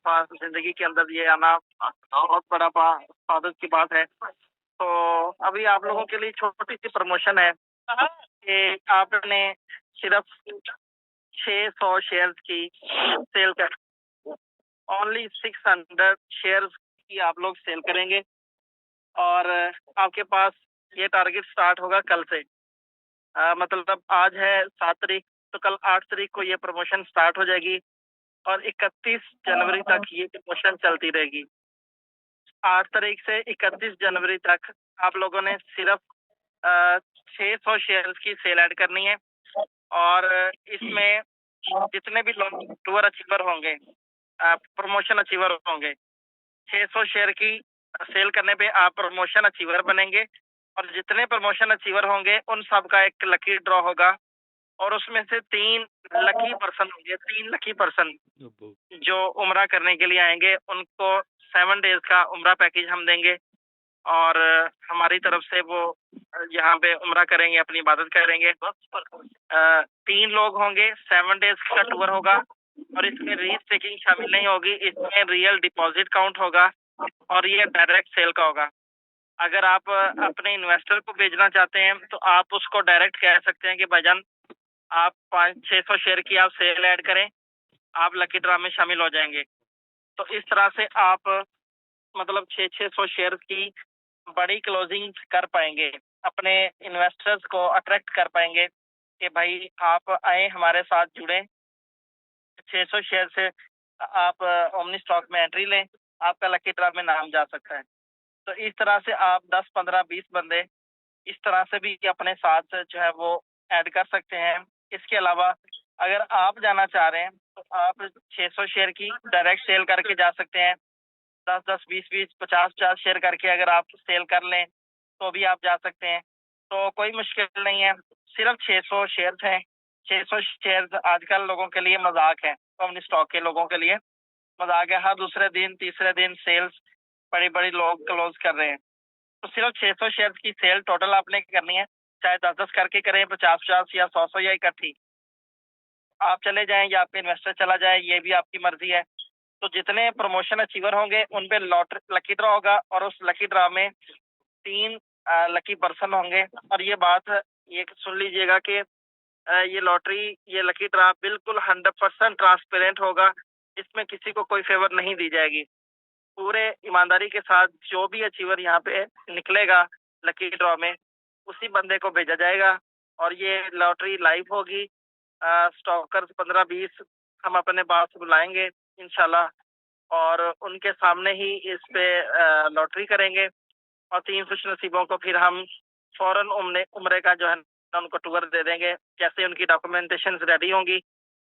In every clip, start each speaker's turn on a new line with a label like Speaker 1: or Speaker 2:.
Speaker 1: दफा जिंदगी के अंदर ये आना बहुत बड़ा स्वागत की बात है। तो अभी आप लोगों के लिए छोटी सी प्रमोशन है कि आपने सिर्फ 600 शेयर्स की सेल कर, ओनली 600 शेयर्स की आप लोग सेल करेंगे और आपके पास ये टारगेट स्टार्ट होगा कल से। मतलब आज है 7 तारीख, तो कल 8 तारीख को ये प्रमोशन स्टार्ट हो जाएगी और 31 जनवरी तक ये प्रमोशन चलती रहेगी। 8 तारीख से 31 जनवरी तक आप लोगों ने सिर्फ 600 शेयर्स की सेल ऐड करनी है और इसमें जितने भी लोग टूर अचीवर होंगे, प्रमोशन अचीवर होंगे, 600 शेयर की सेल करने पे आप प्रमोशन अचीवर बनेंगे और जितने प्रमोशन अचीवर होंगे उन सब का एक लकी ड्रॉ होगा और उसमें से 3 लकी पर्सन होंगे। 3 लकी पर्सन जो उम्रा करने के लिए आएंगे उनको 7 डेज का उम्रा पैकेज हम देंगे और हमारी तरफ से वो यहाँ पे उम्रा करेंगे, अपनी इबादत करेंगे। 3 लोग होंगे, 7 डेज का टूर होगा और इसमें रीच टेकिंग शामिल नहीं होगी, इसमें रियल डिपॉजिट काउंट होगा और ये डायरेक्ट सेल का होगा। अगर आप अपने इन्वेस्टर को भेजना चाहते हैं तो आप उसको डायरेक्ट कह सकते हैं कि भाईजान आप 500-600 शेयर की आप सेल ऐड करें, आप लकी ड्रा में शामिल हो जाएंगे। तो इस तरह से आप मतलब 600 शेयर की बड़ी क्लोजिंग कर पाएंगे, अपने इन्वेस्टर्स को अट्रैक्ट कर पाएंगे कि भाई आप आए हमारे साथ जुड़े, 600 शेयर से आप ओमनी स्टॉक में एंट्री लें, आपका लकी ड्रा में नाम जा सकता है। तो इस तरह से आप 10, 15, 20 बंदे इस तरह से भी अपने साथ जो है वो ऐड कर सकते हैं। इसके अलावा अगर आप जाना चाह रहे हैं तो आप 600 शेयर की डायरेक्ट सेल करके जा सकते हैं। 10-10, 20-20, 50-50 शेयर करके अगर आप सेल कर लें तो भी आप जा सकते हैं। तो कोई मुश्किल नहीं है, सिर्फ 600 शेयर्स हैं। 600 शेयर्स आजकल लोगों के लिए मजाक है, ओमनी स्टॉक के लोगों के लिए मजाक है। हर दूसरे दिन, तीसरे दिन सेल्स बड़ी बड़ी लोग क्लोज कर रहे हैं। तो सिर्फ 600 शेयर्स की सेल टोटल आपने करनी है, चाहे 10-10 करके करें, 50-50 या 100-100 या इकट्ठी आप चले जाएं या आपके इन्वेस्टर चला जाए, ये भी आपकी मर्जी है। तो जितने प्रमोशन अचीवर होंगे उन पे लकी ड्रॉ होगा और उस लकी ड्रॉ में 3 लकी पर्सन होंगे। और ये बात ये सुन लीजिएगा कि ये लॉटरी, ये लकी ड्रॉ बिल्कुल 100% ट्रांसपेरेंट होगा, इसमें किसी को कोई फेवर नहीं दी जाएगी। पूरे ईमानदारी के साथ जो भी अचीवर यहाँ पे निकलेगा लकी ड्रॉ में उसी बंदे को भेजा जाएगा और ये लॉटरी लाइव होगी। स्टॉकर्स 15-20 हम अपने पास बुलाएंगे इंशाल्लाह और उनके सामने ही इस पे लॉटरी करेंगे और 3 खुश नसीबों को फिर हम फौरन उम्रे का जो है उनको टूर दे देंगे। जैसे उनकी डॉक्यूमेंटेशन रेडी होंगी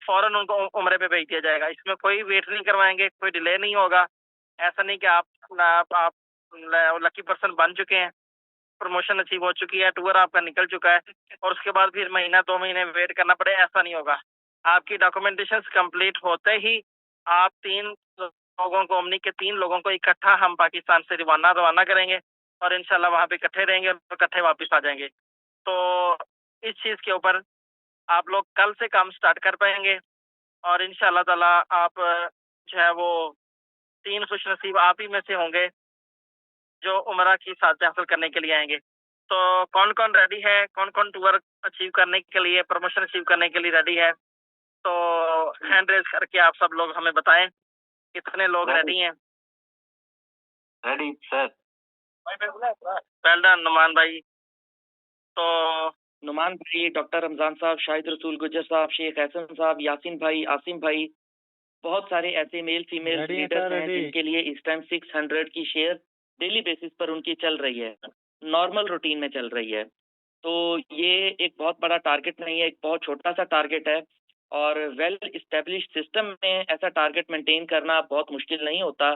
Speaker 1: फौरन उनको उम्रे पे भेज दिया जाएगा। इसमें कोई वेट नहीं करवाएंगे, कोई डिले नहीं होगा। ऐसा नहीं कि आप लकी पर्सन बन चुके हैं, प्रमोशन अचीव हो चुकी है, टूर आपका निकल चुका है और उसके बाद फिर महीना 2 महीने वेट करना पड़े, ऐसा नहीं होगा। आपकी डॉक्यूमेंटेशन कंप्लीट होते ही आप 3 लोगों को, ओमनी के 3 लोगों को इकट्ठा हम पाकिस्तान से रवाना करेंगे और इंशाल्लाह वहाँ पे इकट्ठे रहेंगे और इकट्ठे वापस आ जाएंगे। तो इस चीज़ के ऊपर आप लोग कल से काम स्टार्ट कर पाएंगे और इंशाल्लाह ताला आप जो है वो 3 खुश नसीब आप ही में से होंगे जो उम्रा की साथ हासिल करने के लिए आएंगे। तो कौन कौन रेडी है, कौन कौन टूर अचीव करने के लिए, प्रमोशन अचीव करने के लिए रेडी है, तो हैंड रेज करके आप सब लोग हमें बताएं कितने लोग रेडी हैं।
Speaker 2: Ready sir.
Speaker 1: Well done Numan भाई। तो
Speaker 2: नुमान भाई, डॉक्टर रमजान साहब, शाहिद रसूल गुज्जर साहब, शेख हसन साहब, यासीन भाई, आसिम भाई, बहुत सारे ऐसे मेल फीमेल लीडर्स हैं जिनके लिए इस टाइम 600 की शेयर डेली बेसिस पर उनकी चल रही है, नॉर्मल रूटीन में चल रही है। तो ये एक बहुत बड़ा टारगेट नहीं है, एक बहुत छोटा सा टारगेट है और वेल इस्टेब्लिश सिस्टम में ऐसा टारगेट मेंटेन करना बहुत मुश्किल नहीं होता।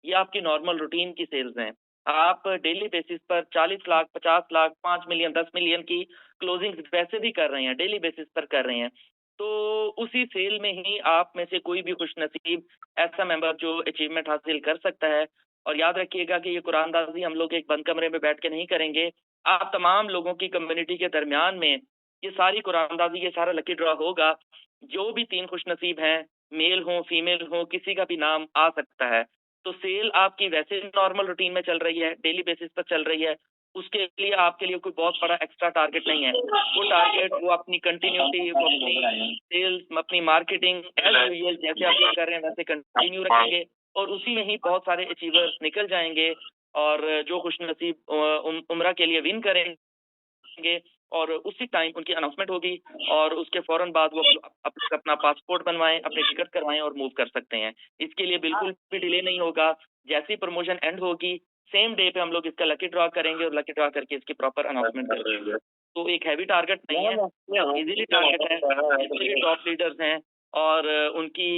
Speaker 2: ये आपकी नॉर्मल रूटीन की सेल्स हैं। आप डेली बेसिस पर 40 लाख, 50 लाख, 5 मिलियन, 10 मिलियन की क्लोजिंग वैसे भी कर रहे हैं, डेली बेसिस पर कर रहे हैं। तो उसी सेल में ही आप में से कोई भी खुश नसीब ऐसा मेंबर जो अचीवमेंट हासिल कर सकता है। और याद रखिएगा कि ये कुरानदाजी हम लोग एक बंद कमरे में बैठ के नहीं करेंगे, आप तमाम लोगों की कम्युनिटी के दरमियान में ये सारी कुरानदाजी, ये सारा लकी ड्रॉ होगा। जो भी 3 खुश नसीब हैं मेल हो फीमेल हो किसी का भी नाम आ सकता है। तो सेल आपकी वैसे नॉर्मल रूटीन में चल रही है, डेली बेसिस पर चल रही है, उसके लिए आपके लिए कोई बहुत बड़ा एक्स्ट्रा टारगेट नहीं है। वो टारगेट वो अपनी कंटिन्यूटी, वो अपनी सेल्स, अपनी मार्केटिंग एज यूजुअल जैसे आप लोग कर रहे हैं वैसे कंटिन्यू रखेंगे और उसी में ही बहुत सारे अचीवर्स निकल जाएंगे और जो खुशनसीब उम्रा के लिए विन करेंगे और उसी टाइम उनकी अनाउंसमेंट होगी और उसके फौरन बाद वो अपना पासपोर्ट बनवाएं, अपने टिकट करवाएं और मूव कर सकते हैं। इसके लिए बिल्कुल भी डिले नहीं होगा। जैसी प्रमोशन एंड होगी सेम डे पे हम लोग इसका लकी ड्रॉ करेंगे और लकी ड्रॉ करके इसकी प्रॉपर अनाउंसमेंट करेंगे। तो एक हैवी टारगेट नहीं है, इजीली टारगेट है। जितने भी टॉप लीडर्स हैं और उनकी